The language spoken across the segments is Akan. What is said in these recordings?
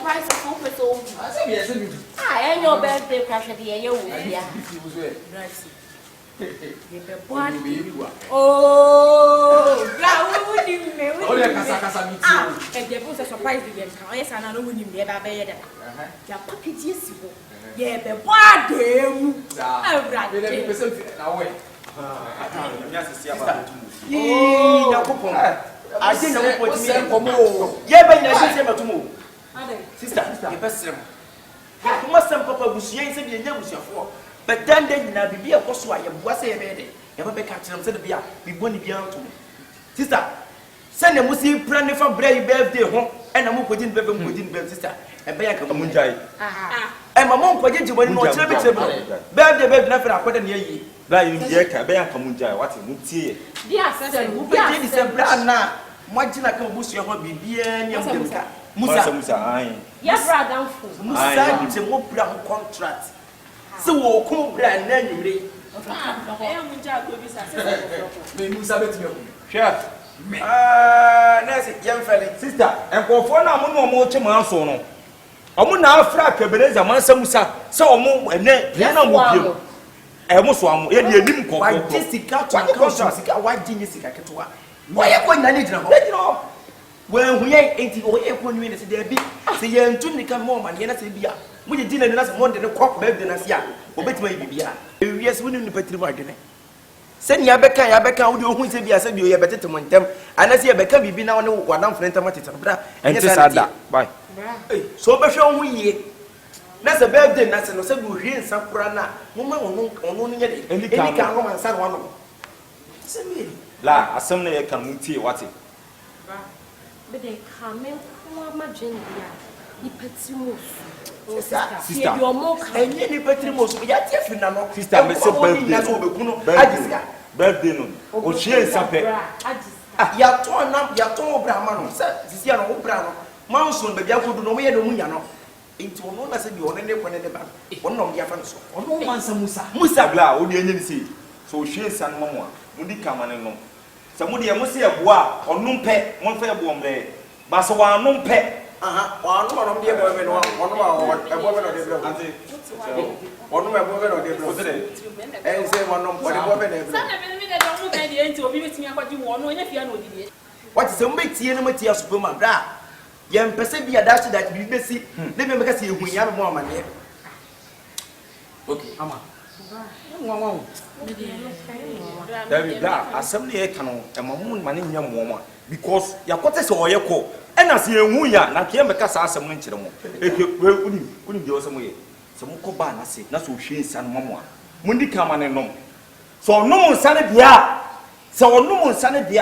surprise for so. I said yes. Ah, and your birthday crash at the end. Oh, now we wouldn't know. Oh, and the boss surprise again. Yes, and I know when you never bear that. Your pocket is you. Yeah, the bad damn. I'm right. I didn't know what you said for more. Yeah, but I said to move. Sister, you best them. You must have Papa Bush, yes, and you never for. But then they will be a boss. I was a lady. Never be catching them, said the beer. We won't be out to me. Sister, send a Musi planning for brave birthday home, and I'm putting baby within bed, sister. And Bayaka Munjai. And my mom put you when you watch every table. Birthday baby never put in ye. Blind Yaka, Bayaka Munjai, what you would see. Yes, who is a brand now? Martina can boost your hobby, bien, Musa. Yes, brother. Musa is a more brown contract. So, come brand name. Chef. Nancy, young fellow, sister, and for 4 hours, no more to I will now frack Akabenezer, Mansa Musa, so more and then Yana. I almost want to get him. Why, Jessica, why didn't you why are you going to know? Well, we ain't 80 minutes a day. See, you're to become more money, and I say, yeah, we didn't last more than a crop better than us. Yeah, or better maybe. Yes, we didn't put the bargain. Send Yabeka, would you who say, I said, you are better to want them, and I see a Becca be now one of friend and just add that. Bye. So, but show me. That's a birthday, that's an ocean who hears some prana. Woman on any can and son one. La, a summer can see what it. But they come in for my gender. He puts you sister, you're more kind. Any better most. We are different now. Sister, birthday no. O she is something. Ya torn up, ya torn Brahman. This year, no brown. Mounson, but you could know me and no. Into one as a yon and the back. One of your friends. No one, Musa Bla, would you see? So she is San Mamma. Mundi come and no. Somebody must say a bois or no pet, one fair bomb there. Basawa no pet. One of the women, one of our women of the one of my women of the brother. And say one of the women. What is a mate in a material superman? Young person be a dash that be busy. Let me make us see when you have more money. Okay, Amma. There is that assembly canon and my moon money young woman because your quarters or your call and I see a muya, not here because I some winter. If you wouldn't go some way, some coban, I say, that's what she is and mamma. Mundi come and no. So no more sanity, so no more sanity.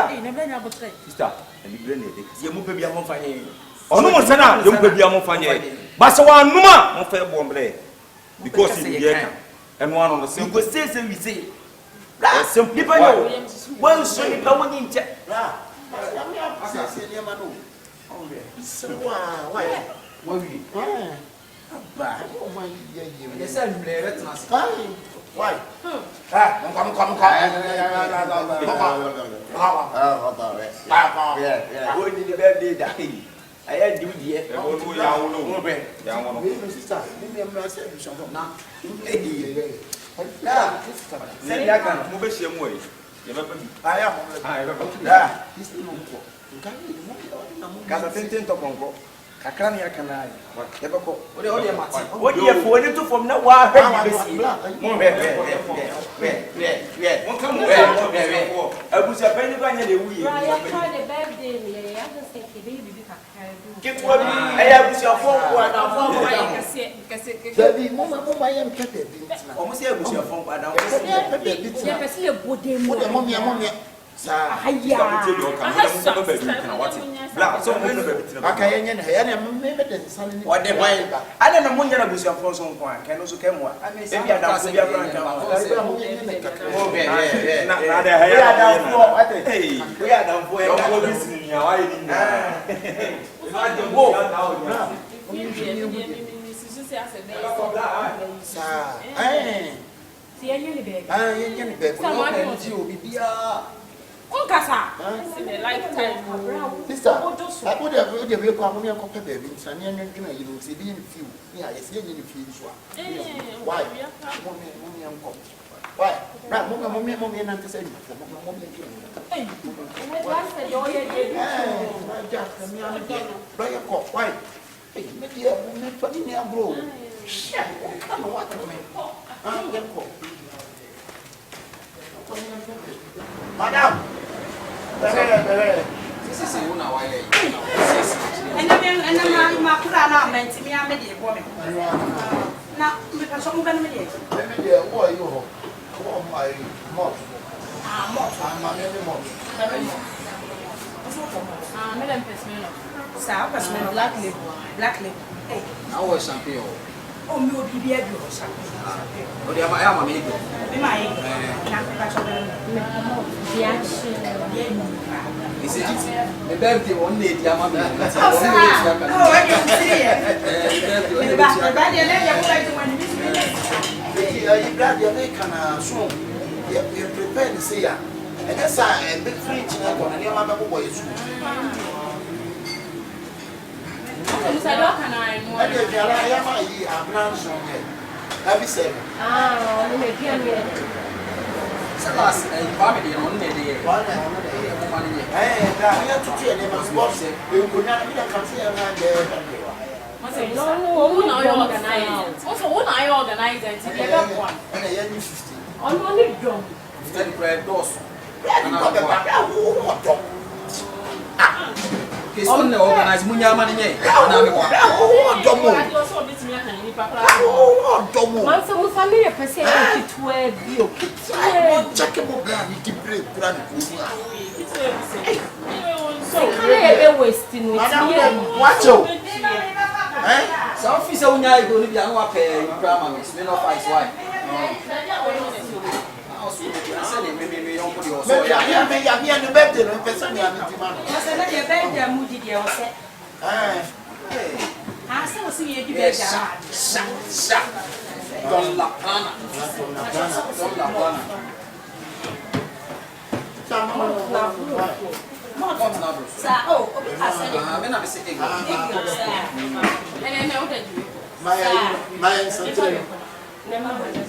Sister, and you blend it. You move be a more funny. Or no more sana, you could be a more funny. But so one numa, more fair bomb because you and one on the same we say. Some people know. Well, so you go in check. Why? I had you here. What do you for it to from now? I was a penny by the wheel. Get what I have your phone. I am kept almost here with your phone. Unkasa. In a lifetime. Sister, I would have read a real problem of baby, and you know, you will see being few. Yeah, it's in the few. Why? Why? Mommy, and I said, why? Hey, maybe I will make funny near bro. Shit, come on, what I mean. I'm going to go. Madam, this is a woman. And I'm not meant to me. I'm a woman. Now, because some women, let me hear what you hope. Oh, my mom. I'm a black lip. Black lip. I was champion. Oh, you will be able to champion. Oh, I am a amigo. Is it the birthday one day? The amount of you prepare to say, and that's a big free chicken on any other boy. Every 7. Last family on the day. Okay, so no organize munya mani nye. Na me kwa. Domo. Domo. Manso musamire pese kitwe bio. Check mo brand ni break brand ko. So kale ebe waste no tie. Watch out. So officer unya go ni bia no wa pe drama me. Me no fight why.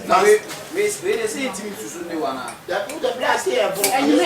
Now we say it to Sunday one. That put the glass here, and you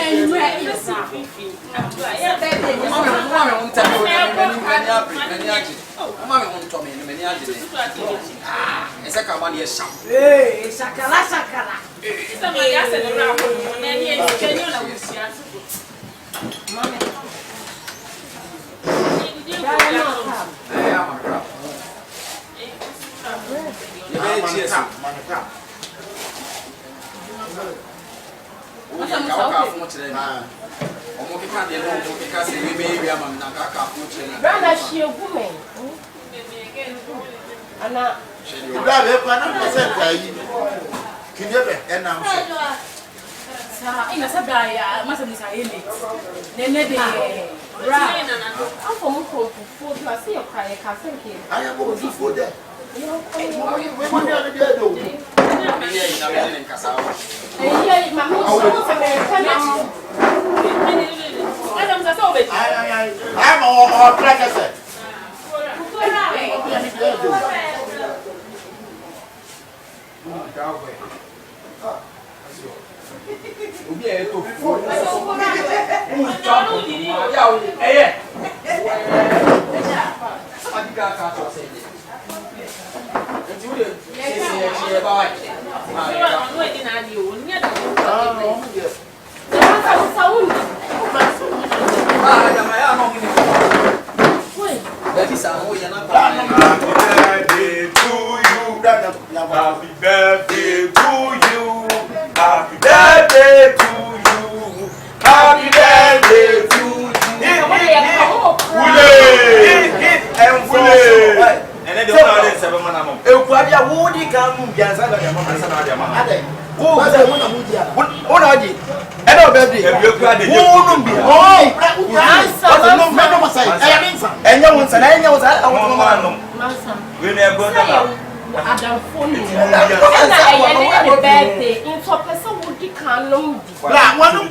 canum. La one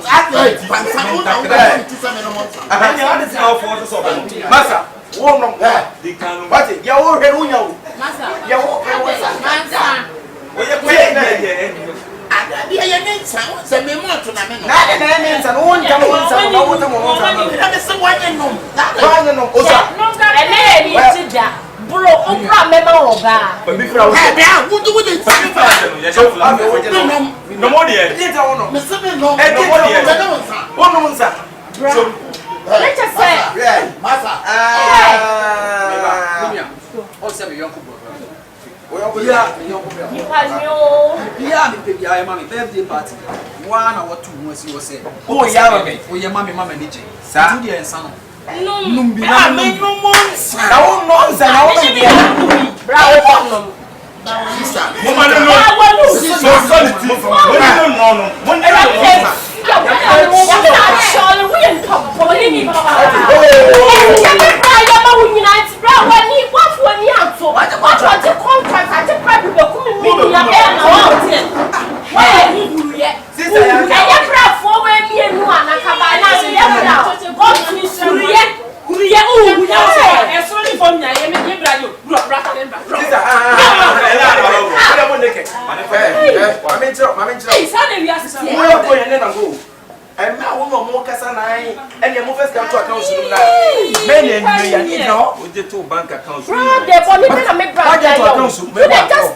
Masa, one of that. The canum. But you all have one. Masa, you all have one. Well, you're playing there. I need some me more to them. Not an eminence and one time once. I want them all. I'm someone you know. That no, and then it's that. Bro, Oprah memo oga. But before I was what do we do? No more there. No, no, sir. So, let's just say, Massa. Oh, seven young people. Yeah, mammy, birthday party. 1 or 2 months you were saying. Oh, yeah, oh, your mammy, mamma, DJ. Saturday and son. No, no months. No months, and I want to be a bravo. And now we more Casanai and your movers come to account. Many and you with the 2 bank accounts. Just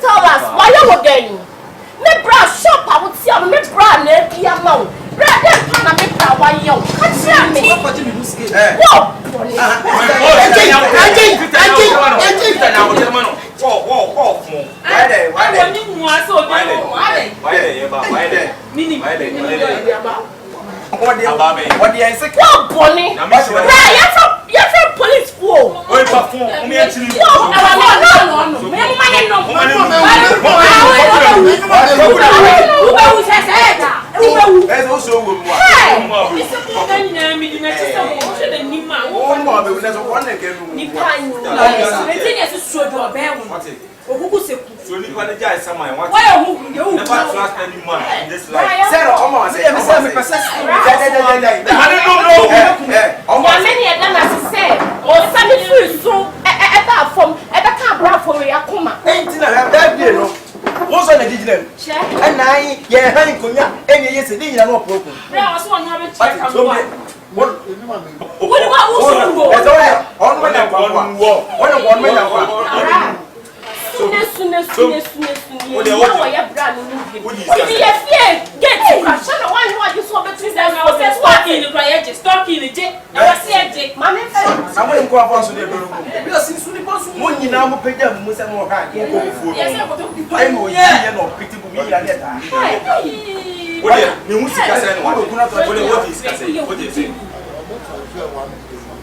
tell us why you were getting. Me bra shop, I would see a me bra neck amount. Brother, can I make that why you can't me? What the I say? What Bonnie? Yes, police fool. What perform? Me actually. So you want to judge someone? Why are you never trust anyone in this life? Sarah, come on, say, I'm many of them as I said, or Sunday food so ever from ever can't bra for your coma. Ain't I have that deal? What's on the digital? And I, yeah, honey, Kunya, and yes, it is no problem. There was one having check on what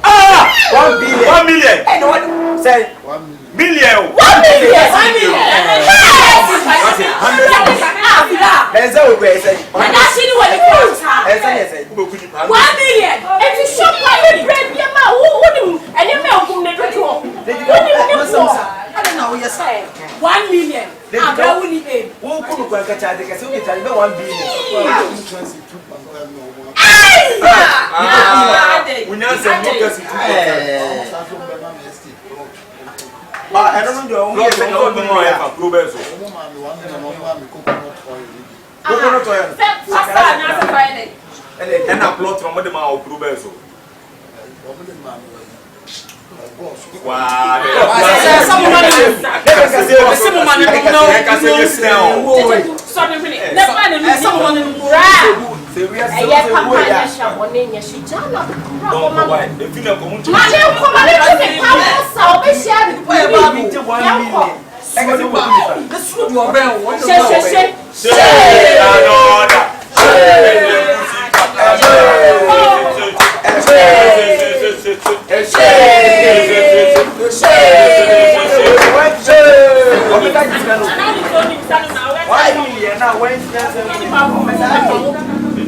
Ah! 1 billion. 1 million. And what? Say 1 million. 1 million. 1 million. There's a way. Say. And that's what it was. 1 million. If you shop like bread, your mouth, who and you may open the door. I don't know what you're saying. 1 million. I'm going to pay. Who could go catch the castle? It's 1 billion. We now say because I don't know what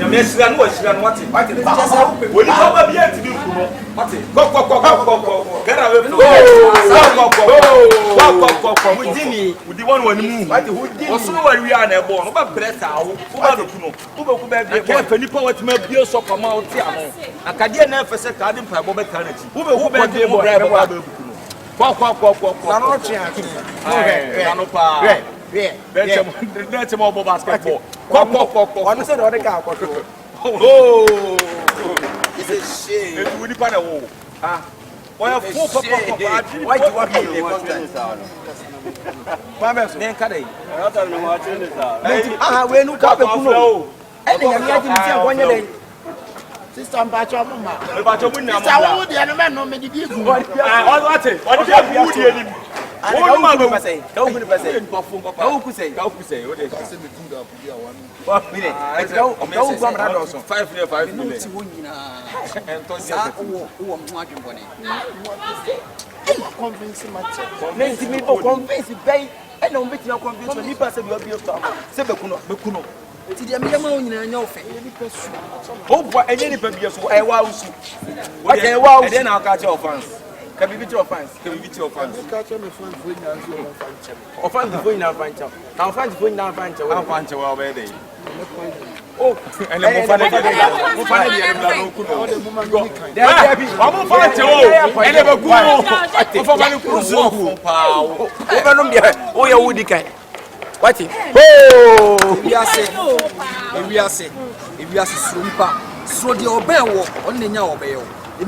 na me sira no wasira no wate woni baba bi ati bi kuno wate go gara we go wudini wudi won wani mu wate wudini oso wa wi ana ebo no ba bresa wo ba do kuno wo ba ku ba bi ke fa nipa wate ma bi so kama wo ti ano akade na fa se ka de mpa bo be ka na ti wo be ku ba bi bo ba ba kuno na no twa na no pa Let's more basketball. One said, or the car. Oh, it's a shame. It's really kind of war. Ah, why are 4 why do you want me to watch this out? Mamma, then can I? I'm watching this out. Ah, when you come to I think I'm getting 1 day. Sister, I'm back your mama. About your window, I would the other man no make it. What is it? What is it? Oh, no, I say. Don't say. Don't say. What is it? What minute? Let's go. Go from that also. 5 minutes. And who am watching money. Convince me. Convince me. I don't make you convince me. Pass your bill. Sebekuno. Ti dia me ma onyina nya ofe. Oh, boy, any baby so I was. What I was. And then I'll catch your fans. Can be your fans. Catch my fans when you are fans before you now find out. Now fans before you now find out. I'll find you already. Oh, and then we'll find what oh, we are saying, if we are slumpa, so the obey on the now obey. The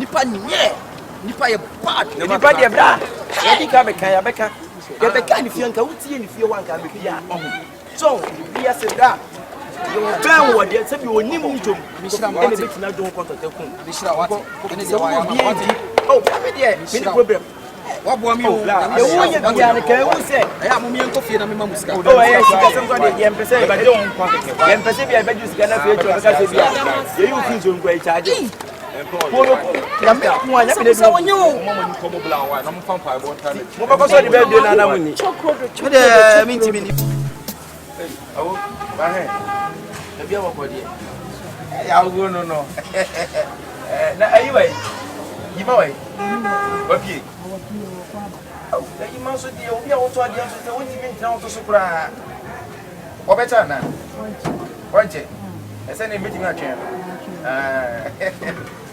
Nipa ye bad. Nipa de bra. Edi ka be kan ya beka. Ye beka ni fie nka wutie ni fie wan ka be bia. So, we are saying that. You ben wo de se bi onim ntom. Ene be tina don contact ku. Bishira what? Ene se wa what? Oh, be there. Me problem. What boy me o. Ye wo ye bia ne ka wu se. Ya mo mi enko fie na me ma musika. Oh, ye sika sem so de ye mpese. Ba de on contact. Ye mpese bia be ju sika na fie cho be ka se bia. Ye yu fi zo nko e charge.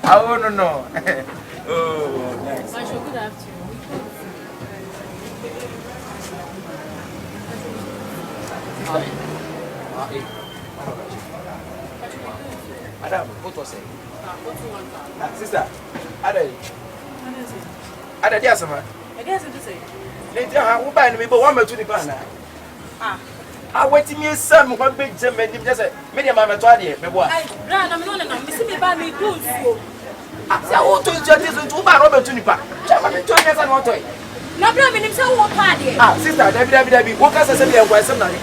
I want to know. Oh, nice. Good afternoon. Madam, what was it? Sister, Ada dia sama. Dia sama tu saya. Dia bukan ni, bawa macam ni kan? I wait to me some one big gem and just say, medium I'm a toilet, my boy. I ran, I'm not a missing me by me too. I want to judge this to buy Robert Tunipa. Chapman 2 years and 1 toy. No problem in so what party? Ah, sister, Debbie, what can I say? I was some like we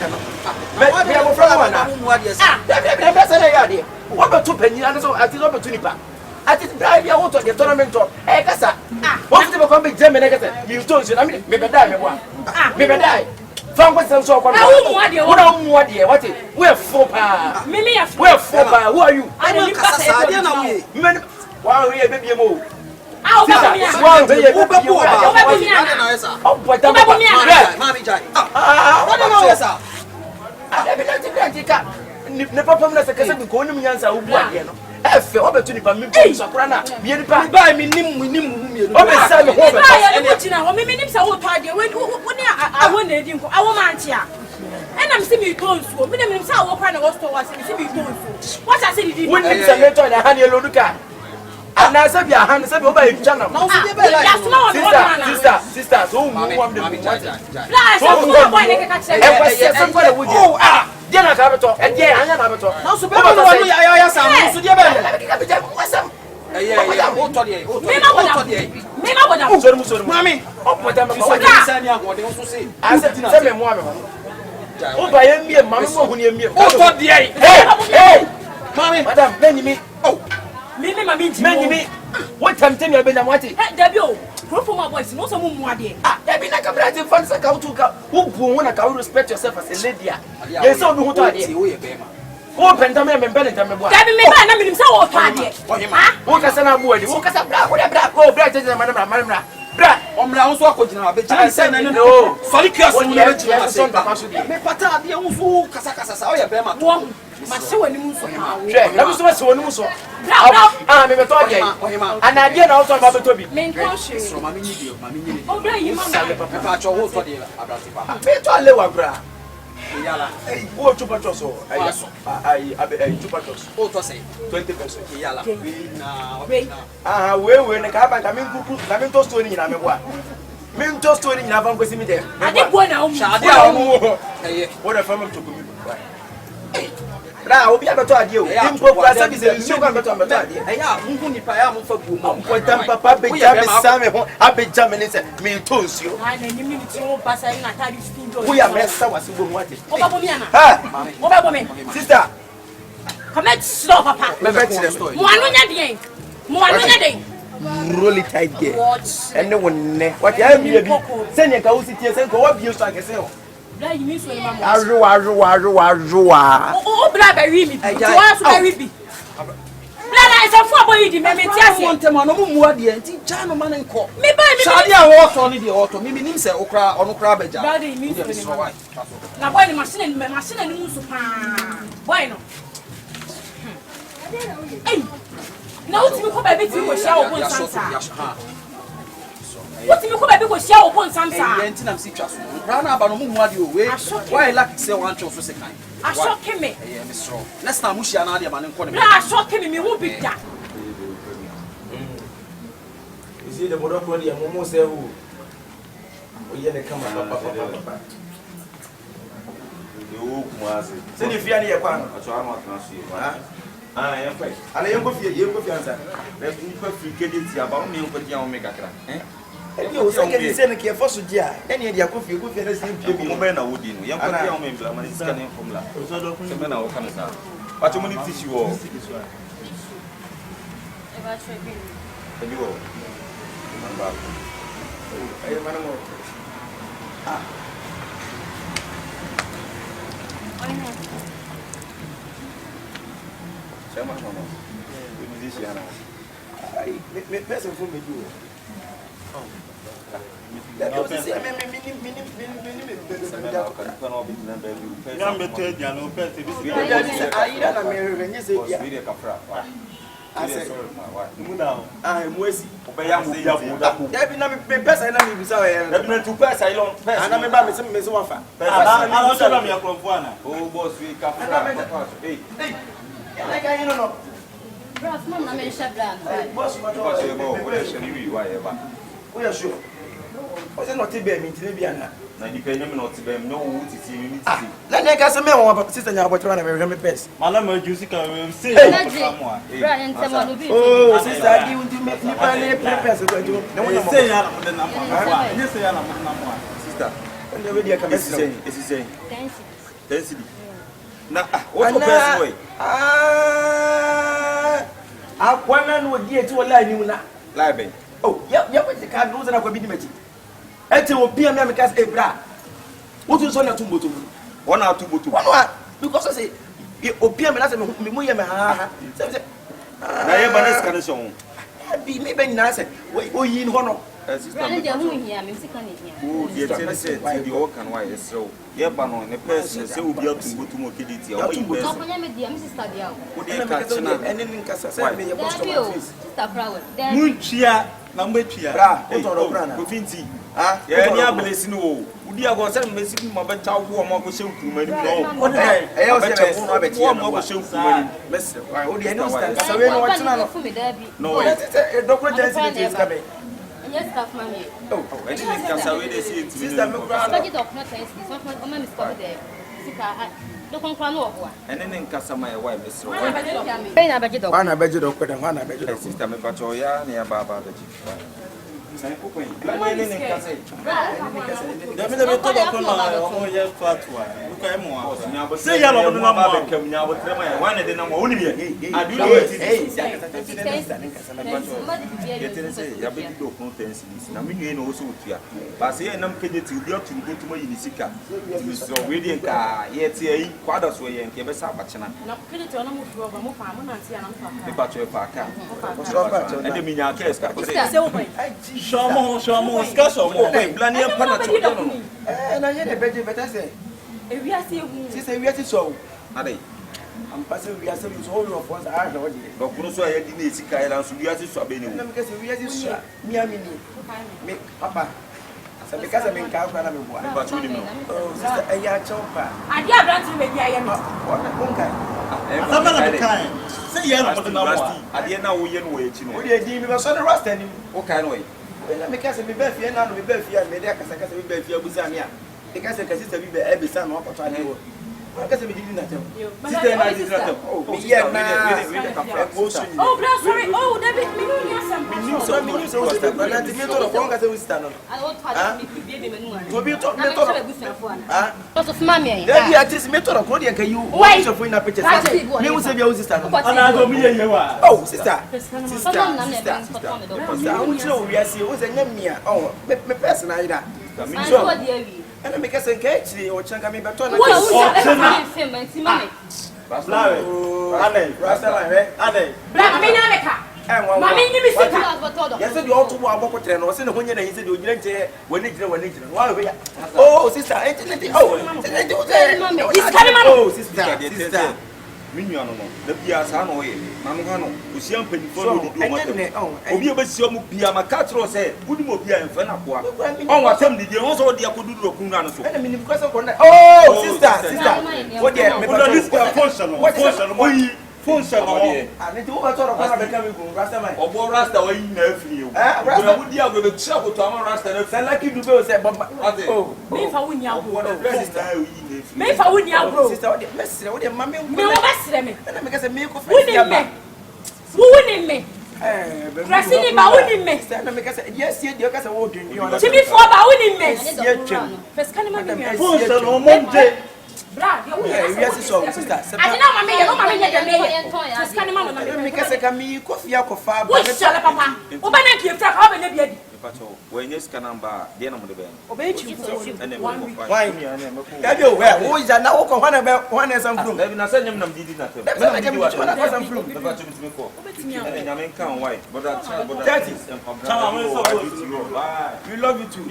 are from one. Yes, Debbie, what about 2 penny and so at the Robert Tunipa? I didn't drive your auto the tournament of Egasa. What's the come big gem and Egasa? You told you, I mean, maybe die, maybe die. From what some sort of what is we're 4 pa. We're 4 pa. Who are you? I don't wow, we are baby mo. And I'm seeing you going to me. I'm saying, what kind of store was it? See me going to. What I said, you wouldn't say, "Let the honey loduka." And I said, "Your hand is over by channel." Sister, so want them to watch it. Oh, ah, Jenna Capital, and yeah, I am Capital. Now, so I am so dear. Oh, by me, mamma, who near me. Oh, hey, Mammy, Madame, many me. Oh, many me. What time tell me about what it? Debut, proof of my voice, no some more day. Ah, there be like a brand of fans account to go. Who want to respect yourself as a lady? Yes, so who told you? Open to me and Bennett and me. Let me make an amazing so party. What can I do? What can I do? Oh, black is Madame. Black, on my own swap, I said, no, Solicus, me pata, the own fool, Casacas, I am one. My so and moon for now. That was so and so. I'm a talking, and I get out of my Toby. Main conscious from Mammy. Oh, you must have a patch of water. I live a Yala, oh, two patrols, I 2 patrols, oh, to say 20 pesos. Yala, when the car coming to story in Amewa. Mean to story in Avan was in there. I didn't go now. What a family to me. Now, we have a told you. I'm for I am for Papa, I've been jamming it. Me toast you. We are messed up as you want it. Sister, come and stop, Papa. Roll it tight, girl. And no one, what I am send a cozy tears and go up you like a cell. Arua. Oh, blackberry me. I want to marry me. Blada is a four boy. The men just want them on more the China man and call. Me by me. Shadia walk on the auto. Me means a okra on Crabbe. Daddy means now why the machine and moose. Why no? Hey, now to come back to you, shower one. What do you come back to shower one something? I'm sick. Run up on why like say one for second. I shock him. Next time we shall not have an economy. I shock him, me won't be that. You see the border body and almost say who? We had come up. Send if you are near one. I am quite. I am going to answer. Let me get it about me for the Omega. You say que fosse dia. Any dia coffee, you could have seen people men are wooden. Young people is coming from La. Semana or Canada. But you need tissue all. We are sure. What's not to be a Mintibiana? Now you can not to be no wood to see me. Let me get some more sister now, but run away best. Madame, you see, will say someone. Oh, sister, I give you make me purpose. No say, yes, sister. And the radio can say, is saying, density. Now, what the best way? I want to get to a line you now. Live. Oh, yeah, the card knows that I will be the magic. And will be a America's a bra. What is on a tumbo? 1 or 2 to 1 because I say, you opium and as a Muyama. I am a scanner. Be maybe nice. Oh, you in honor. Oh, dear, said the oak and white. So, yeah, but on the person, so will be able to go to mobility. Or you will number 3. Ah, yeah, blessing. We are going to send messing my better warm up show. No, I also warm up show. No, a doctor is coming. Yes, staff mammy. Oh, I didn't cancel see sister. And then in Casama, wife is so. One I bet you don't put one I bet you sister, but oh, yeah, near Baba. Say yellow, no more. One of the number only. Shamo, discussion, planning a panel. And I had a better, but I say, if we are saying, we are so. I'm passing, we are saying, all of us are already. But also, I didn't see Kyle, we are just because we are just me, Papa. So because I'm in Cal, I'm in one. But you know, a young chopper. I can't maybe I am not kind. Say, you're not the last. I didn't know we are waiting. What do you do? We were so rusty. What kind of way? Because we bet here now, we bet here, and we bet here with Zania. Because I can see the every son of a child. Because we didn't know. Oh, yeah, oh, sorry. Oh, David, we knew some. But I didn't know the longer we stand on. I won't have to be taught method of mammy. Then you are just method of what you wait for in a picture. You will say your sister. Oh, sister. I will show you as you was a name. Oh, my person, I and because I catch the or chunk me, but oh, sister, Minion, the Piazano, Mamano, who see up in Obi Bessiomu Piama Catro said, Good Pia and Fanapua. Oh, what time did you also do Kunano? Oh, sister, what the function, and it was sort of becoming Rasta or Rasta or in nephew. I would deal with the trouble to our Rasta and like you to go, said, oh, if I wouldn't have one of the maybe I wouldn't have sister, Messi, what your mammy will mess them. And because a milk of wouldn't me. Racing about wouldn't mix them because yes, you guys are walking. To be for about wouldn't mix yet. First, can you imagine? Yes, so sister. I know, mammy, you know, because I can be coffee out of far. What shall Papa? Open up your truck, how many of you? When you scan number, the end of the band. Obey you, and then wine. Who is that now? One and some fruit. Let me send them did nothing. I can watch one of some fruit. That is we love you too.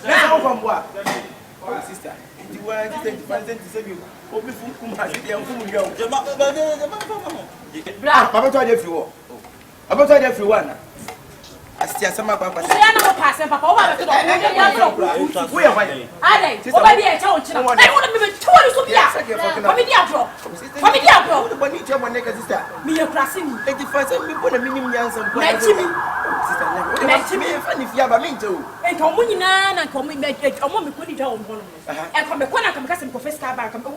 Now from what? Sister. You were to save you. Open food, Papa told you if you walk. About everyone. I see some of Papa. I know passing Papa. We are fighting. I think somebody I told you. I want to be told to be a sister. Me a classing. 85 people a minimum answer. Let me if you have a minto. And come in and come in make a woman put it on one. And from the corner, come and profess Cabak. Come from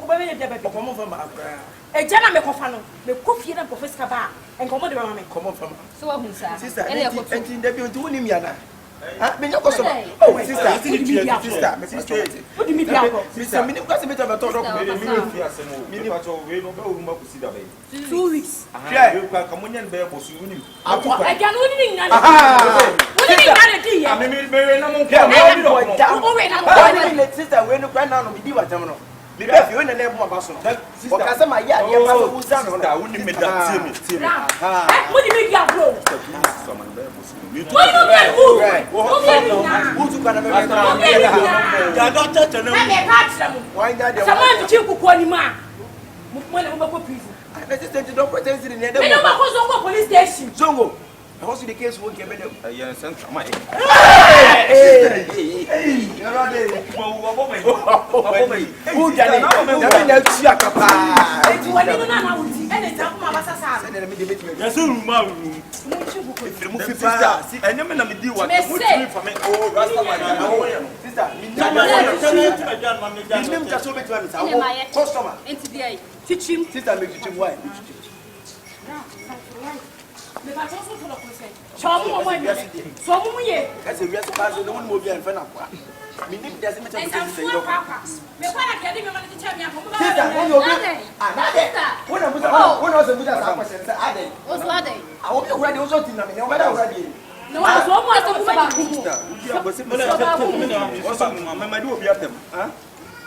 a gentleman Cofano, the coffee and Professor Bar, and come on from. So, sister, and they will do him, Yana. Oh, sister, what do you mean? Sister, minute was a bit of a total of 2 weeks. Yeah, you can come in bear for soon. I can only sister, when you find out of the because you in the name of us. Because my yard, who's down on that, wouldn't make that. What do you mean, bro? Why not? Someone to you, Quanima. I just don't pretend in the police station. Zongo. I was in the case won't get better. Yes, and my Chomu mo ye. Chomu mo ye. Kasi we are supposed to know be en fa na kwa. Me nim dey say me tell you say you. Me kwa na kedi me ma ni tell me akọ. Sister, when you when I was a good as question say ade. What's ade? I will be ready also tin na me. No matter already. No, I so mo so ba ku. Sister, go say me also me do obi atem. Ah?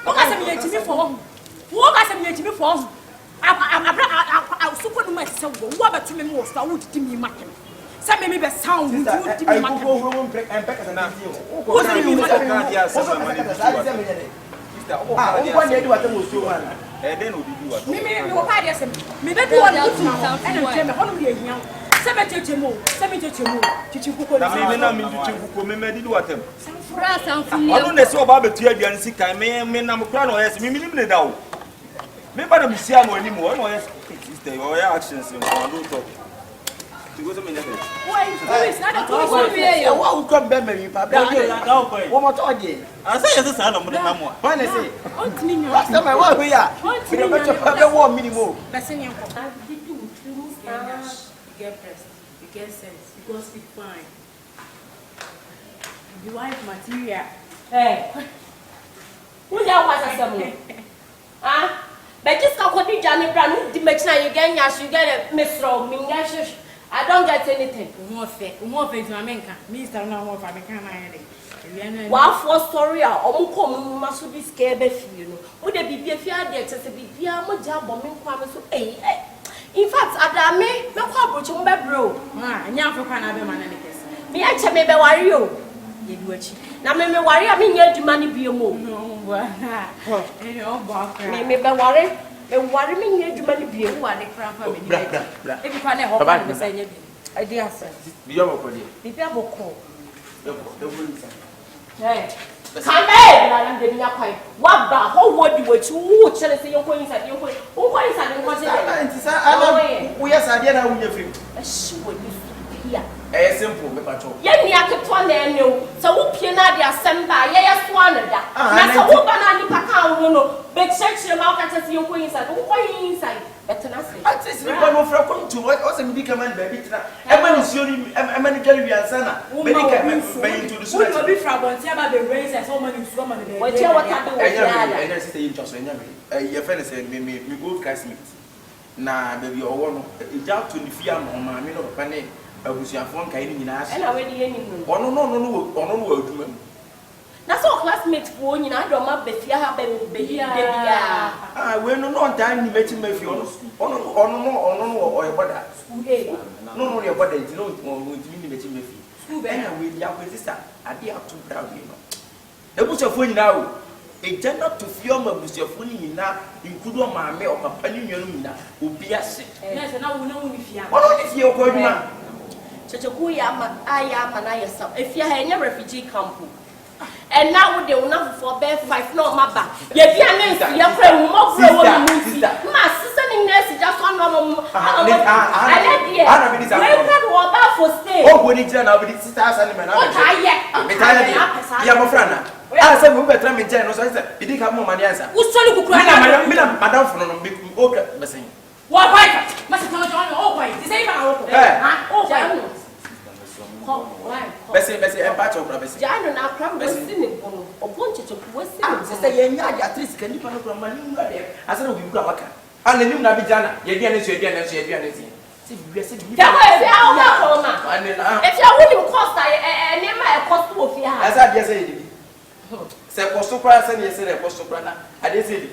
O ka se me yetimi for. Wo ka se me yetimi for. Abra super no ma se wo. Wo ba tumi mo so wo didi mi makem. Say me be sound with you didi mi makem. I go break and back as na. Wo say me ka dia say money. Sister, o ka dia. O kwa dey do atem o so man. Den obi do what? Me wo ka dia say me be do one good now. And dem me hono me ehia. Say me chechemo. Chichi kuko na me na me chichi kuko me di do atem. Fura sanfuni. Ono na se oba betu aduan sika me na mo kra na oyes me minim ne da o. Me ba na me sia no anim o na oyes sister o ya actions no do talk. You go to me next. Why? Is not a tourist here. Wa u come be me pa. Wo mo to dey. Asa yes say na mo na mo. Why na say? Ontini nyo. Last time I wa we ya. Me be to pa be wo minimum. Person yanko. Did you get breast? You get sense because it's fine. The wife material. Hey. Who ya was a seven? Ah? But just how could you Johnny Brown? The machine you get yash, you get a Miss Rowe, Mingash. I don't get anything. More faith to America. Mr. No more for American. Wow, for story, or come must be scared of you. Would there be a fear there to be a job bombing promise? In fact, Adame, no problem, bro. Ah, and young for Canada man. Me, I tell me, worry you. You do it. Now, me worry, I mean, you money be a move. No, and your bark. Me worry. And worry me, you money be a What the crap of me. If you Baba, can't help me, say, I dear friend. Be your body. Be able to call. The woman. Hey. Come here, I'm getting up. What the whole world you were too jealous in your coins at your point. Who is that? We are Sadiana, we are free. Sure, you here. A simple patrol. Yet, me, I kept one there, no. So, who can I be assembled? Yes, one of that. That's a woman on the Pacao, big section of out your coins at who inside. Better not say. At least we come from to what also become a baby. Emma is your American Sana. Many to the school. Will be from one about the race as so many women. What you what happened? I just say interest in your friend said, me go classmates. Nah, baby, or one, it's out to the fear on my middle of penny. I was your phone carrying in us. And already any. Oh, no. That's all classmates for you. I don't have the baby. Ah, we're no time you met him if you or your brother. No, your brother, you know, you met him if you. And with your sister, I be up to proud, you know. The bush of phone now. A gender to film a bush of phone in now, include my mail or company, will be a sick. Yes, and I will know if you are. What if you're going on? I am and I yourself. If you have a refugee camp. And now they will not for bear 5 no maba. Ye dia nesi ye friend mo grow movie. Ma sister ni nesi just one no. I let here. We not go back for stay. Oh, we need to now be sister and man. What are ye? Me tired. Ya mo friend na. Ah say we better me tell no so say e dey come mo money answer. Who soli ku kura na. Me na madam for no be okay besin. What why? Must tell you oh why? This ain't my work. Oh why? Besi empathy okra besi. Jano na kram besi ne bono. Obonche to wesi. Sister ye nya at least can you pan okra mani ngwa there. Asa no bi kura maka. Ana nim na bi jana. Ye dia ne so ye dia ne so ye dia ne si. Si bi se bi. Da wa fi awo ma ko ma. If you win cost e ma e cost wo fi ha. Asa dia se ye di. Se cost okra se ne se ne cost okra na. Ade se di.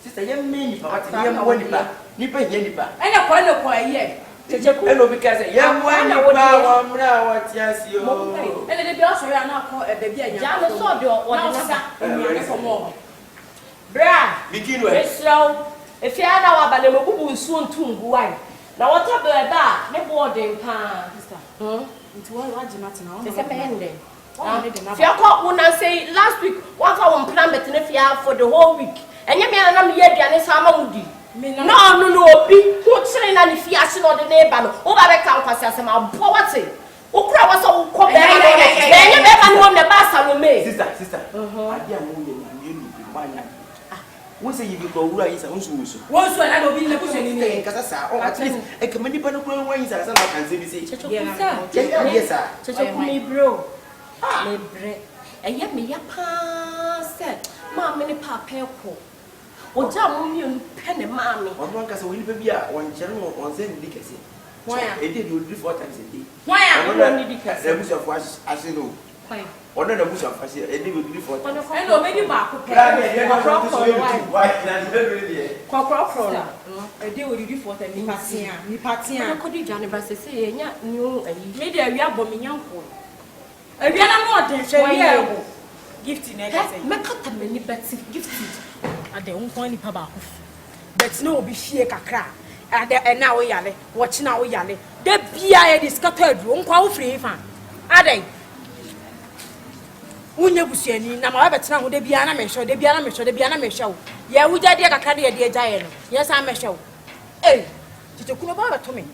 Sister ye me ni papa ti ye ma woni pa. Ni pa ye ni pa. Ene ko ye. Checheku. Hello because ye woni pa wa mra wa ti asi o. Ene de bi aso ya na ko baby anya. Ja no so de o de nasa. Ene ko mo. Bra. Begin we. Esraw. Efi ana wa ba na mabubu nsu ntungu wan. Na water be ba ne boarding pa. Sister. Nti wa jina tina. Se se pende. Fia ko una say last week what I want plan bet ne fia for the whole week. Enye me na me ye aduane sa ma mudi. No obi who chire na ne fia se no de ne ba no. Wo ba be kan kwase asem abo wate. Ukura wa so ko be na enye be ba no ne ba salome. Sister. Adi amu ye ni ni manya. Who say you go where is a who's Once I don't be in the position in Casa, or at least a community panel ways as I can say, yes, sir. Bro. And yet me said, Mamma, papa, or jam penny mammy. One can will be one general on Zen Dickinson. Why I did you 4 times a day? Why I only the bush of wash as you know. Or not the bush of wash, and they will be 4 times. I know maybe back. I deal with you for the Nipatia. Could you Johnny Bass say, no, maybe we are bombing young boy. Again, I'm not gifting. Make up many bets gifted. At the own point, Papa. But no be sheer crack. And now we are watching our yale. The beer is scattered, won't call free fan. Are they? Unyabusiani, Namabatina, would be an amateur, the piano show. Yeah, we did a carrier, dear Diana. Yes, I'm a show. Eh, did you come about to me?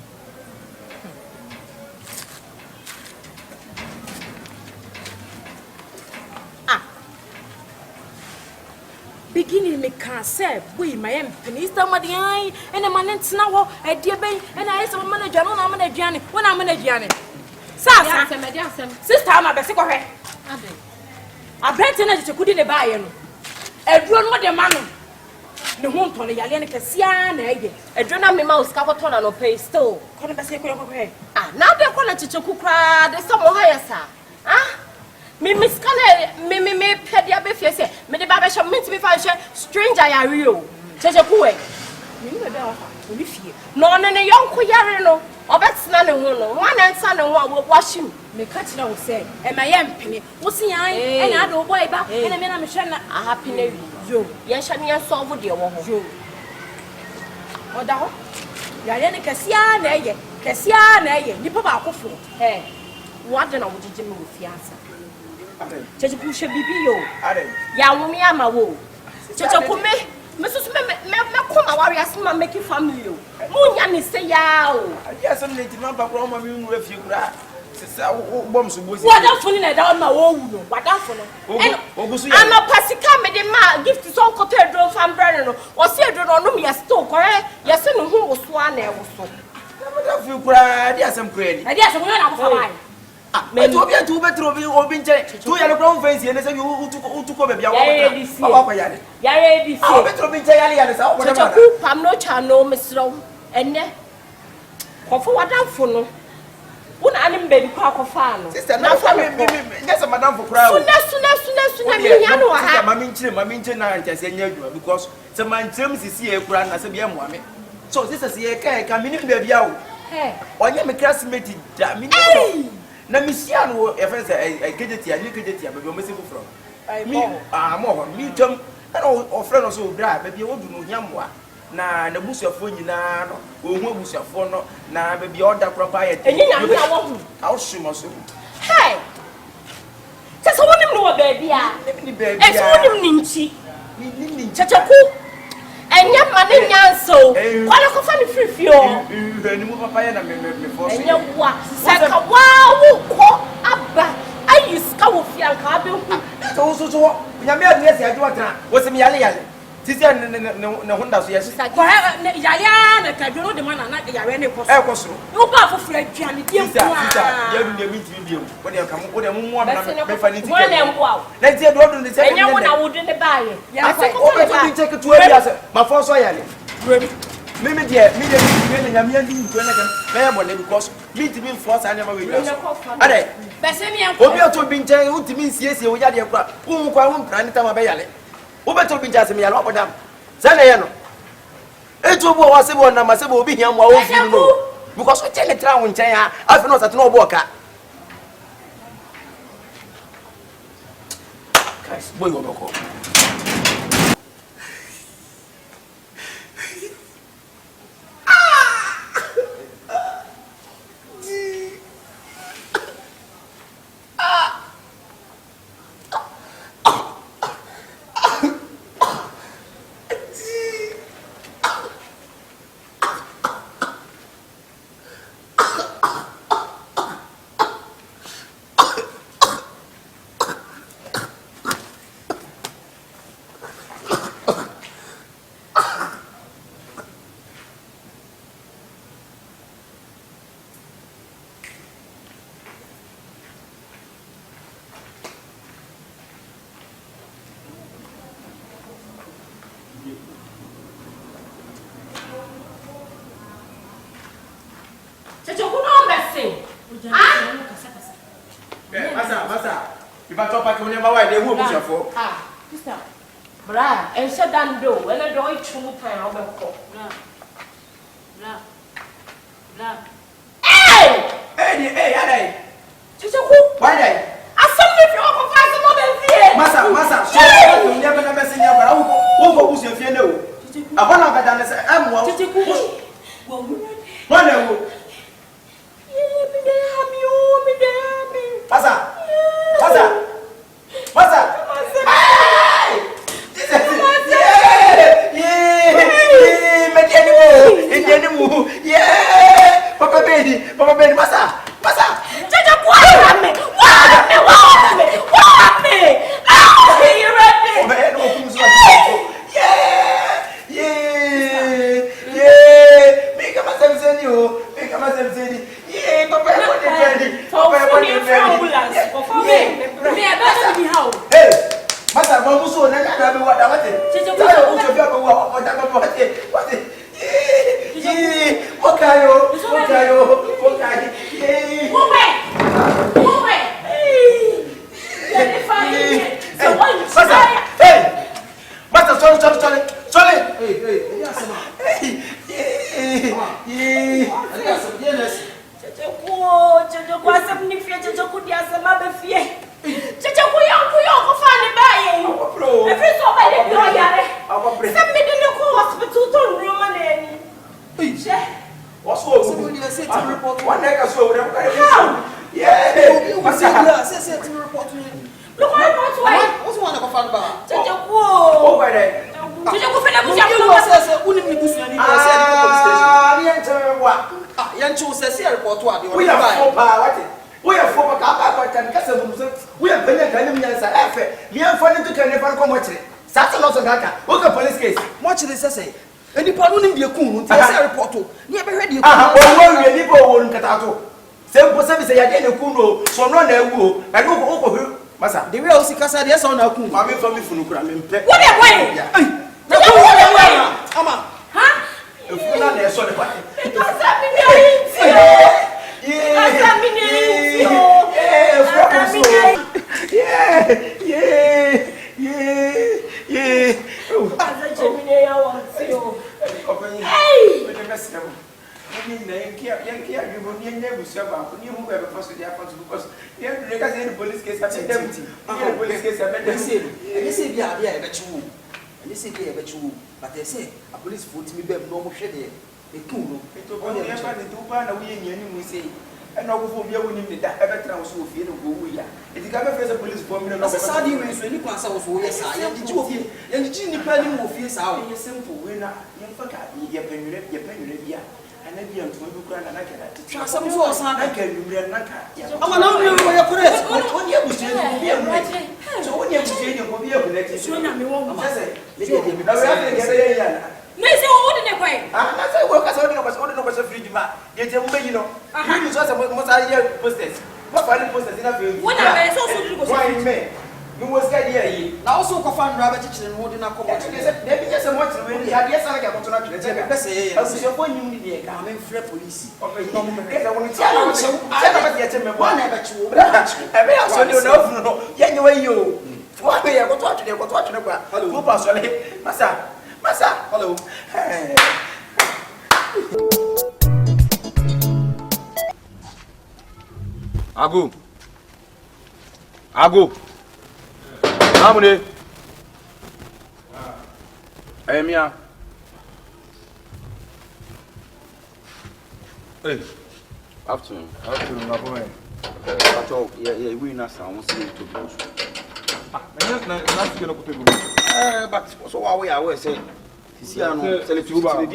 Beginning me can't say, we my empties, somebody eye, and a man and now, a dear bay, and I saw a manager, no, I'm a Johnny, when I'm a Johnny. Sister, I'm a basic of her. I bet you couldn't buy him. A drone with the man. The home to the Yalian Cassian, a drone on my mouse, Capaton, and pay still. Couldn't be secret of her. Ah, now they're calling to Chukukra, the summer higher, sir. Ah? Me Miss Calle, me pedia befier, me the barber shop meant to be found stranger I real. Chachapue. No, and a young Kuyarino, or that's none of one and son and one will wash him. Me catch now say, and my penny, what's the eye, and I don't buy back, and a man I'm a happy navy. Joe, yes, and yes, so would you want Joe. Or down? Yalian Cassian, you papa, hey, what then I would you do with fiance? Chachapu bibi ya wumi ama wo chachapu me mesusu me warriors ma make family o munya ni say ya o ya some lady man papa o ma mi nu refi kura sisa bom so bosi wada funi na da ma wo wu no wada funi ogusu ya ana pasika me de ma gift so kote edro fam brand no o se edro no no me ya store kore ya se no hu wo so ana e wo so na da fi kura dia sem kura ni dia sem yo na ko fa me to be to betro bi obi nche to ya no ground face ye ne say utuko be bia wa kwa yale ya ready see ah betro bi nche yale say wo na ku pam no cha no mesro enne kofo wadamfo no wona anim baby kwa kofa no sister na fa me nyesa madam for crowd suna me nya no ha sister mami nche na nche se nya adwuma because se man trem sisi e kura na se bia mo ame so sister se ye ka minim baby awo onye me classmate da minim na mission wo e fa say kejeti ani kejeti baby o mesi fufro mi mo mi twam na o friend no so bra baby o du no hiamwa na busuafo nyina no ohu busuafo no na baby order proper yet enyi nya na wo hu aw shimo so hey sasa wonim no wa baby a ni baby a eso wonim ni nchi ni chachaku enya mane nyanso kwala ko fa ni frifio ni mu papa ya na me force enya wa saka wa wo ko aba ayiska wo fianka abe hu so nyame adresi adwo tana wo se mi yale tisi ne honda so yes ko yale na kadwo de mana na yare ne ko e ko so wo ba foforo aduane die mpo a ya du ne minti bi em wo de ka wo de mu mo na me fa ni tike wo na mpo a na tie do do ne se enya wo na wo de ne baaye ya se ko ko bi check to area se ma fo so yale me de nyame andi ntu na kan na ya bo ne because me ti bi force anya ma we use ade bese mi en ko obi oto bi nche wo ti mi siesie wo ya de kura wo kwa wo mpra ni ta ma be yale wo beto bi jase me yale obodam zana ye no etu bo wa se bo na ma se bo obi hiam wa wo fi no because o chele tra wo nchen ya afi no sate no obo ka guys boy wo boko Masa. If I talk back when you're my they won't be for. Sister. Bra, and shut down door. When I don't true time, I'll go. Bra. Hey! Why day? I saw me for Masa, so you never seen your brother. Who goes your fiano? I want to bet on this. I'm Papa baby, Masa. The real Sikasa, yes, on our cool. Mammy from me for no crime. What a way! Ama, Huh? If you're not there, so the party. It was but they say a police put me back no more shade. They cool. It took only a part of 2 pounds a week, and we say, and no will be winning that ever trans will feel who we are. If you come a police for me, as a sardine, when you pass out, yes, I am the two and the genie planning will feel out. You're simple winner, you forgot your penny, and then you have to go and I can some force. I can do I'm not know where you're correct. What you was saying, so when you was saying, you'll be able to let you swing at me. Miss, what did they say? I say, work as only was a free demand. Yet, you know, I use us most ideal posters. What funny posters in a field? What I saw, why me? You was here. Now, also, Kofan Rabbit and Modena Commodity. Maybe just a much when you had yes, I got to not say, I was your point, you need a coming free police. Okay, I want to tell you, I never get him one ever to. I may also know, yet you way you. What way I go to watch them, what watching about? Hello, Pastor, Massa, hello. Ago. How many? I am here. Hey. Afternoon, my boy. Yeah, we not sound to go. But so are we always saying. See, I know, Celebratory,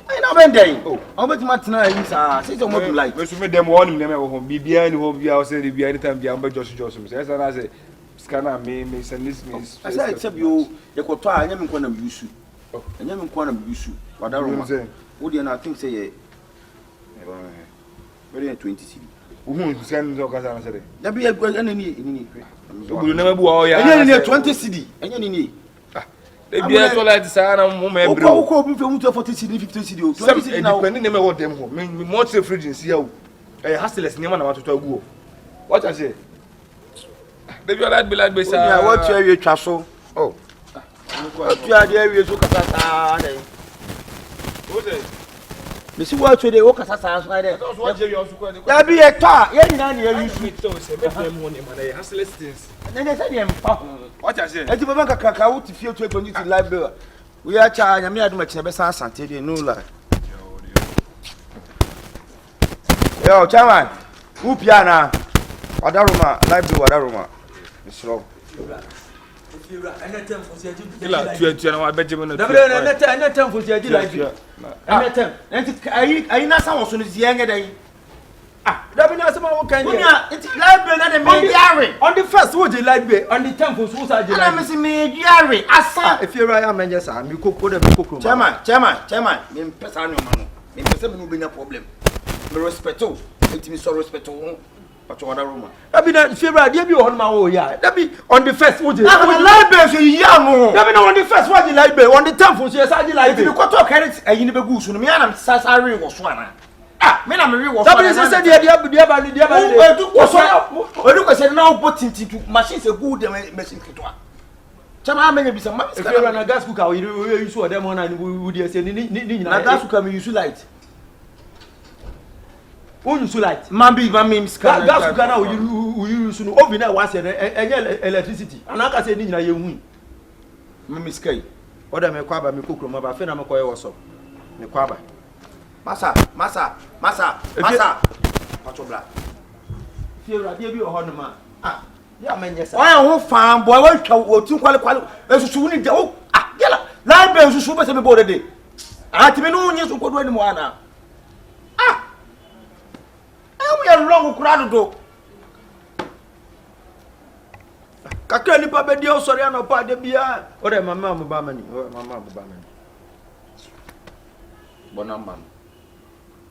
I know, Ben Day. Oh, how much Martina is a system of life? We should make them warning them home. Be behind who be outside the behind time beyond by Josh Joseph. As I say, scanner may send this means. I said, except you, you could try, and you can abuse you. And you can abuse you. What I was saying, would you not think, say, very 20 city. Who sends Occasion today? There be a good enemy in any. You never go 20 city. And you need. They be a toilet sana mo me bro. Oko obi fe mu 40 cedi 50 cedi o. 20 cedi now. Depending na me what dem ho. Me more say fridge in see o. Hustlers nyama na watoto agu o. What I say? They be like be say. Yeah, what you twa so. Oh. What you dey we so kasa ta dey. What say? Me see what you dey o kasa sa so dey. That's what you also call. Ya bi e ta, ye nyina na ye use it so say make them money man. Hustlers things. They say dem pa. What I say? Enti baba kaka wo ti fie to ekonji ti library. We are cha nyame aduma kina be san asante dey no lie. Yo, chairman. Who piano? Wadaruma, library Wadaruma. It's wrong. Kila tu na wa beje na. Na time for the library. Na time. Enti ayi na san wo so no zienge dey. Ah, that be na some one kind. Enti library na the mediare. On the first wo the library, on the 10th wo sa the library. Na me si mediare asa. If you right am just am koko dem koko. Chairman, me pesa no ma no. Me pesa me no be na problem. Me respect o. Enti me so respect o. But Wadaruma. That be na favorite dey be on ma wo ya. That be on the first wo the. Na library so ya no. That be na on the first wo the library, on the 10th wo sa the library. If you go to carry ayi ni be gu so no me na sasare wo so ana. Ah, me na me we wo so. That be say dey ba ni. Wo so. Odu ko say na wo put into machine say good machine kitwa. Chama amenye bisa ma. If you na gas cooker you use for them on and we dey say ni na gas cooker me use light. Who use light? Mambi scan. Gas cooker na we use no oven na was electricity. And aka say ni nyina ye hu. Me sky. Oda me kwaba me kokro ma ba fe na me koye woso. Me kwaba. Masa. Patobla. Fiera dey bi o ho no ma. Ah, ya menye sa. Why ho fan boy we twa o tin kwale esusu ni de o ah yala library esusu be se be bode de. Ah ti me no nyi so kodo ani mo ana. Ah. We are long crowd do. Kakra nipa be dia osori anopa de bia. Ore mama mo ba mani. Mama mo ba mani. Bonamba.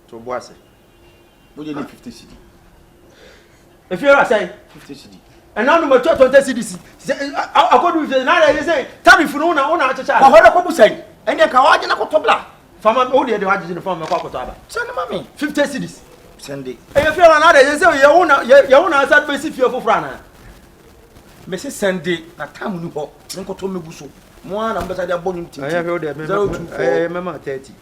To boase. We dey 50 cedi. If you are saying 50 cedi. And now no 20 cedi. According to na dey say tariff no na achacha. Ko hoda ko busai. Ene ka waje na ko tobla. Fama o dey waje no fama ko akoto aba. Send mami 50 cedis. Send it. E fi na dey say ye una asad be si fie fofra na. Me say send it na time ni ho. Nko to megu so. Mo ana mbesa dey abonum tinti. Aya fi o dey mema 30.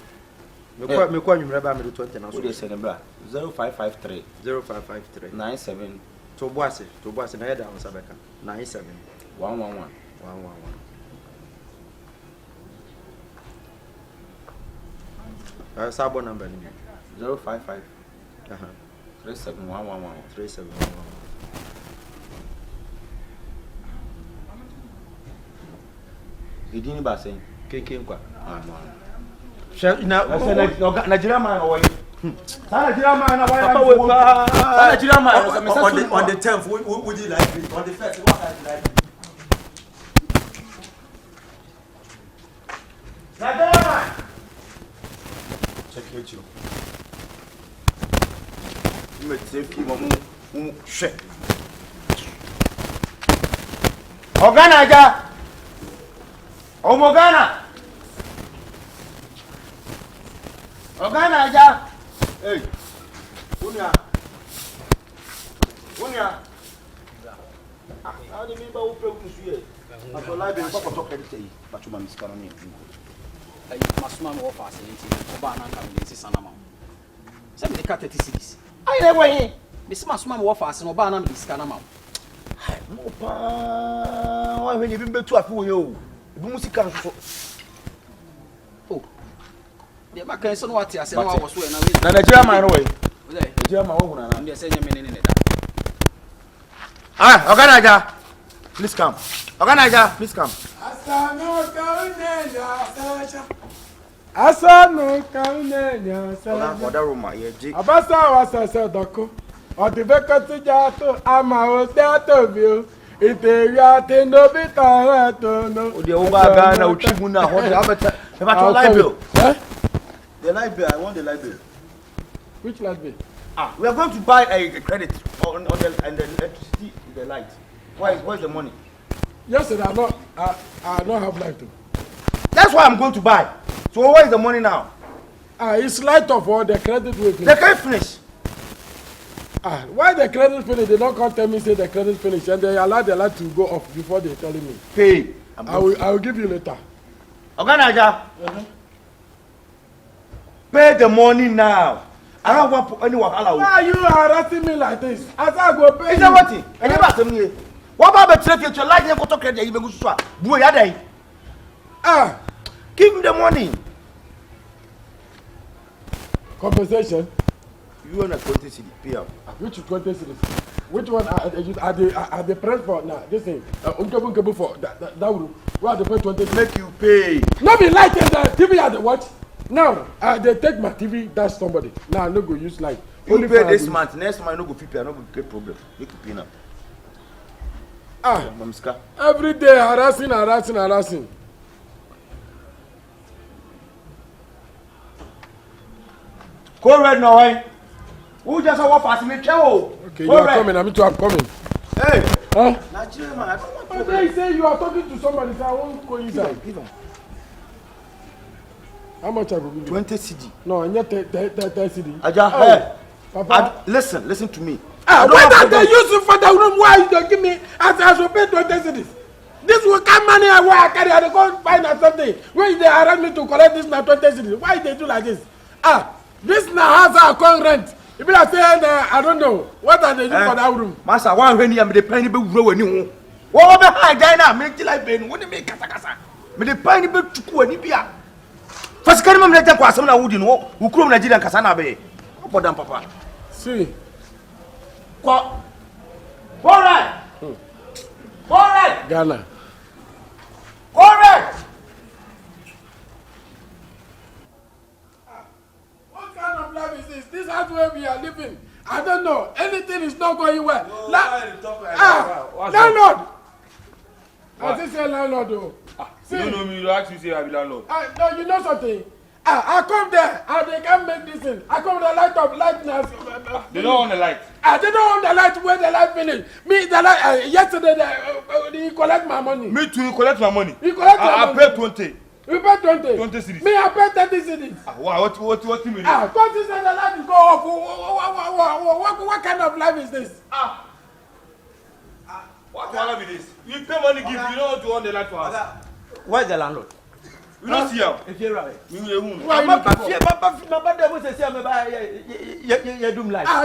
Me kwa nwumre ba me 20 na so. O dey send bra 0553 97 to boase na head down sabeka 97 111 sabo number ni 055 37111 Idini ba sen Kyekyeku. Na Nigeria man o Nigeria man na Papa we pa Nigeria man on the 10th would you like it on the 1st what I like Nigeria man check you me take mu hwe Ogana aja Omogana Ogana aja Hey Unia How do you mean by who here? I feel like being papa talk anything but you man scan me Ay masuma me ofa asenti oba na nka me sisa na ma Se me ka 30 cedis Ai le boy me se masuma me ofa asenti oba na me sika na ma Opa wa hwe ni bi betu afi wo ye o bi musika nso Oh de ma kan so no wate ase na wa wo so e na we na Nigeria man no way Oze Nigeria man wo huna na me se nyame ne da Ah Ogana aja please come Ogana aja please come Asanu kaunenya sana. Wadaruma yeji. Abasa wasasa doko. Odibeko tijato ama odato bio. Iteria tendo bitara tono. Odi oba Ghana uchimu na ho de abeta. E ba to library. The library, I want the library. Which library? We are going to buy a credit on the and the electricity the light. Where's the money? Yes, sir, I don't have light to. That's why I'm going to buy. So where is the money now? It's light off or the credit will finish. They can't finish. Why the credit finish? They don't come tell me say the credit finish and they allow the light to go off before they telling me. Pay. I will give you later. Organizer. Pay the money now. I don't want anyone. Why are you harassing me like this? As I go pay. Is that what it? I never tell me. What about the trade? Your light never to credit. Even go swap. Boy, yada. Give me the money. Compensation. You want a 20 cedi pay out. Which 20 cedis? Which one are the press for now? This thing. Uncle for that room. Where they pay 20 cedis? Make you pay. No be light in the TV at the watch. Now they take my TV. That's somebody. Now no go use light. Only pay this month. Next month no go pay. No go get problem. Make you pay now. Mamska. Every day harassing. Go red now, eh? Who just walk past me? Okay, you are coming. I'm coming. Hey. Huh? Nigeria man, I don't want But they say you are talking to somebody, so I won't go inside. Give him. How much I will give you? 20 cedi. No, and yet 30 cedi. Aja, hey. Papa. Listen to me. Why don't they use it for the room? Why you don't give me as you pay 20 cedis? This will come money where I carry. I go find out something. When they arrange me to collect this now 20 cedis, why they do like this? This now has a con rent. If I say I don't know, what are they doing for that room? Master, one when you am the penny be grow any. What be high China make like ben? What make kasa? Me the penny be chuku ani bia. First can me let kwa asem na wudi no. Wo krom Nigeria kasa na be. Opo dan papa. See. Ko. Alright. Alright. Ghana. Alright. This is where we are living. I don't know. Anything is not going well. No, landlord. I just say landlord. You don't know me. You actually say I be landlord. No, you know something. I come there and they can't make this thing. I come with the light of lightness. They don't want the light. They don't want the light where the light finish. Me, the light. Yesterday, he collect my money. Me too. You collect my money. He collect my money. I pay 20. You pay 20. 20 cedis. Me, I pay 30 cedis. Wow, what do you mean? 20 cedis, the light is go off. What kind of life is this? What life is this? You pay money, give. You don't want to own the light for us. Where's the landlord? We don't see him. If you're right. We will. Who are you looking for?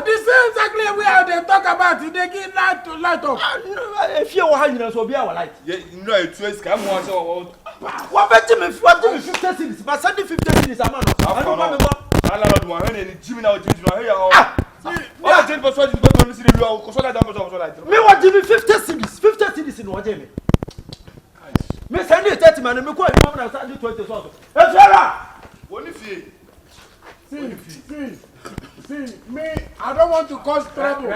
This is exactly where they talk about it. They give light to light up. If you're one, you so be our light. You know, it's a scam. What bet me 50 cities? But 50 cities, I'm not. I don't remember. I don't know. I'm Jimmy now. Jimmy now. What I did was what you got to see the real. Me what give me 50 cities? 50 cities in what Jamie? Me send you 30 man. Me call you mom and send you 20 so. Hey, Sarah. What if you? See, me, I don't want to cause trouble.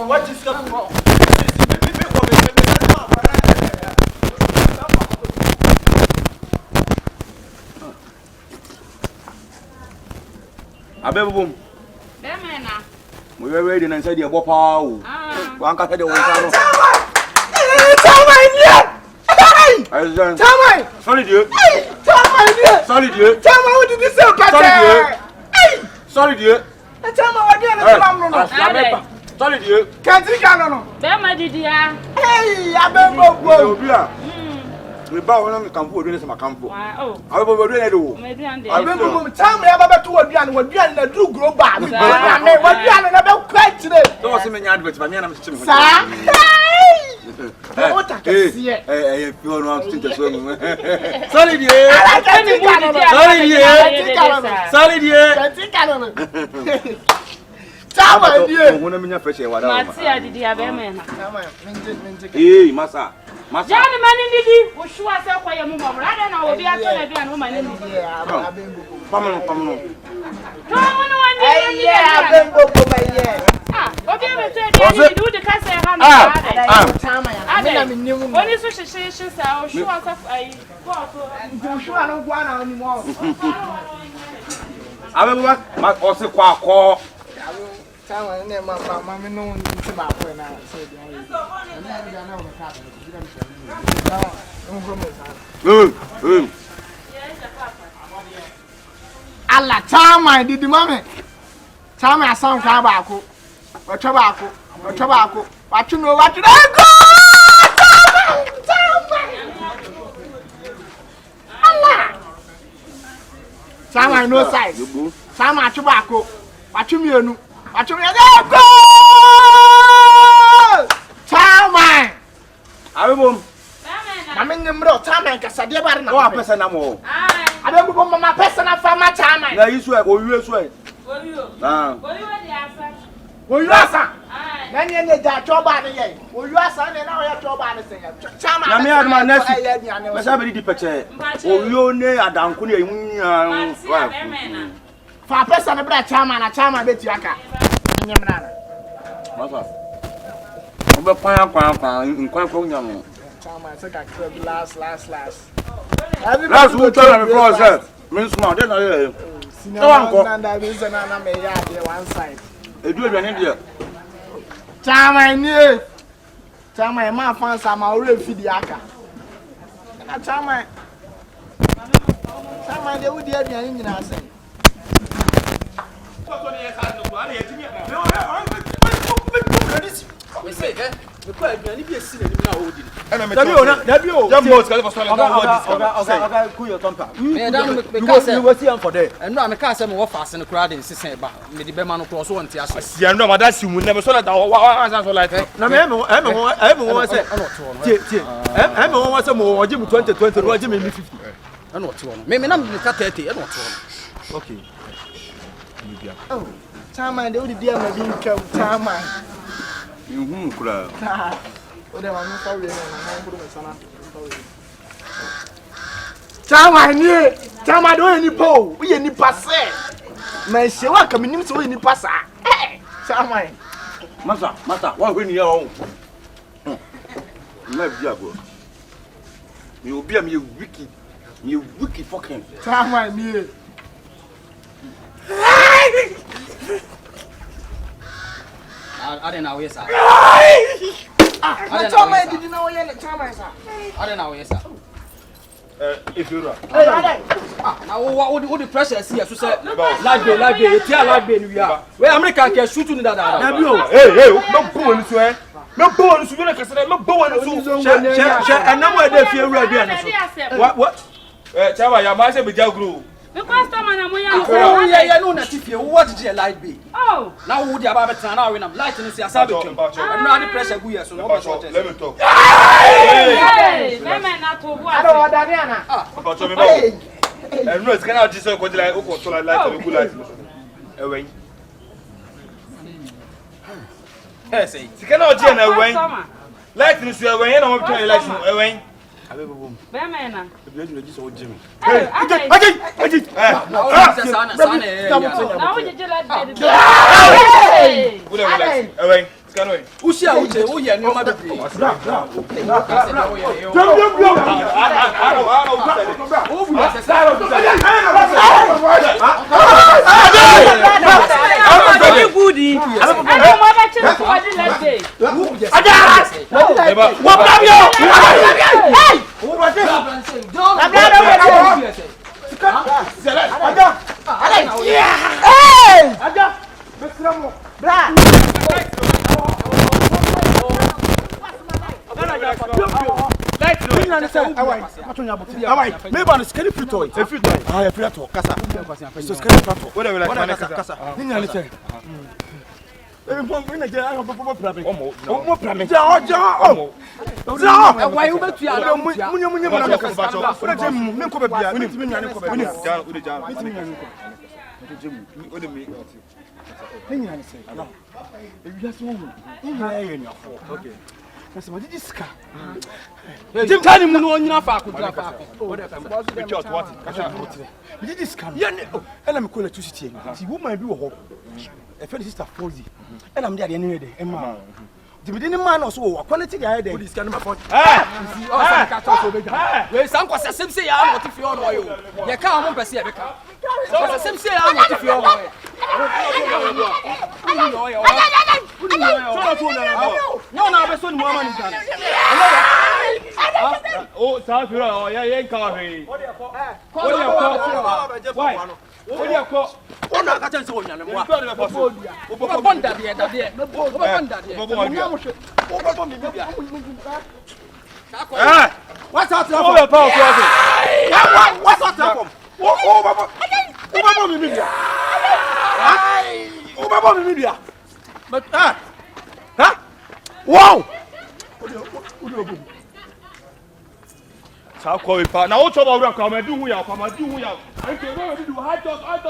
What is Abebum. Bemena. We were ready and said the bopa. One cut the one. Sorry, dear. Sorry, dear. What did you say? Sorry, dear. Sorry, dear. Can't you go? Bema didia. Hey, Abembo. We bow on the campo doing some campo. Oh. I will do it. I remember time we have about 2 or 3 what you and the do grow back. What you and about quite today. Don't see me adverts by me and I'm still. Hey, if you want to the swim. Sorry, dear. Sorry, dear. Hey, Massa. Johnny Manning did you? Was sure I said, why am I? I don't know. I'll be at the woman. Allah chama didi mame chama asan kwa baako watwa baako watwe no watwe go Allah chama no size chama atwe baako watwe mienu watwe go chama abebom mame nyemro chama kasade bare na wa pesa na mo abe go mama pesa na fama chama na yisu e owiwe so e Owiwe di asa Oyuasa na nye ne ja choba ne ye oyuasa ne na oya choba ne sen chama na me aduma nasi me sa be di peche owiyo ne adanko ne yimunya fa pesa ne bra chama na chama beti aka nyemra na masa obe kwan nkwan ko nyamo chama se ka last last who tell me for say me smart dey na ye so anko na be se na me ya dey one side edu aduane dey chama ni chama ma fansa ma ore fidi aka na chama dey wudi aduane nyina sen we say me kwa aduane bi esi na nim na odi Dabi o jam boss ka for oga cool your temper me dan me ka say you go see am for there and no me ka say me wo fast no crowd in sisen ba me di be ma no cross won ti ase sia no ma da si mu na me so la da wa so like na me say tie me won say mo oji mu 2020 no oji me 50 e no to no me na me ka 30 e no to no okay oh chama dey wudi dia ma bi nka chama kura ode ma no sorry na nguru me sana chama do ni po we ni passe ma se wa ka minim so we ni passa chama masa wa hwe ni ya o na bi ago mi obi am ye wiki fucking chama ni I don't know yes sir chama did na we na chama sa I don't know yes sir if you are na wo the pressure see so say lagbe etia lagbe ni wi a we America ke shoot ni dada na bi o hey me bo ni so me bo ni so we na kase me bo ni so she enam e da fie wura bi an so what chaba ya ma se be jagro because someone am ya oh yeah no na tifie what did you like be oh now wo di aba betan na we na light ni see asabe kem no any pressure go here so no short let me talk hey mama na to bu I don't want that na about me ba no it's kana just go like o ko to like light go light ewen hey say sikana o je na ewen light ni so ewen na mo try light no ewen abebom mama na ebi eju so jimi aji sana na wo jeje la de ewen sikana we ushia uje wo ye ni ma bebre me ba no skani frito e frito ah e frito kasa so skani frito what we like kasa ni nyane se e mo na je ayo popo prabe mo prabe ja ja why you betu ya munye na kasa o je mu me ko be bia ni timi nyane ko be ni ja o de ja ni timi nyane ko o de mi ni nyane se no e wi aso wo ni nyane ye ni afo okay Kasi ma didi ska. Jim tani mu no nyina fa ko dra fa ko. What am I? Which out what? Kasha. Didi ska. Ya ne. Ela me ko electricity. Ti woman bi wo ho. E fe sister Fozi. Ela me de ne de. E ma. Dibidi ni man also wo quality dey there. Police can number 4. See all some catch us obeja. We san kwasa semse ya no tifi on oyo. Ye ka mo pese ye beka. Kwasa semse ya no tifi on oyo. No na be so ni mo ama ni dan. Oh, sorry. Oh, yeah, coffee. What do you call? Why? What do you call? Ona ka chanse onya le mo a. O bonda de da de. O bonda de. O bo mi bia. What's out there? Oh, power closet. What's out there? Oh, baba. O baba mi bia. Ai, o baba mi bia. But huh? Wow. Sao call it now what about come do who ya come do who ya. Okay, what do hard talk about.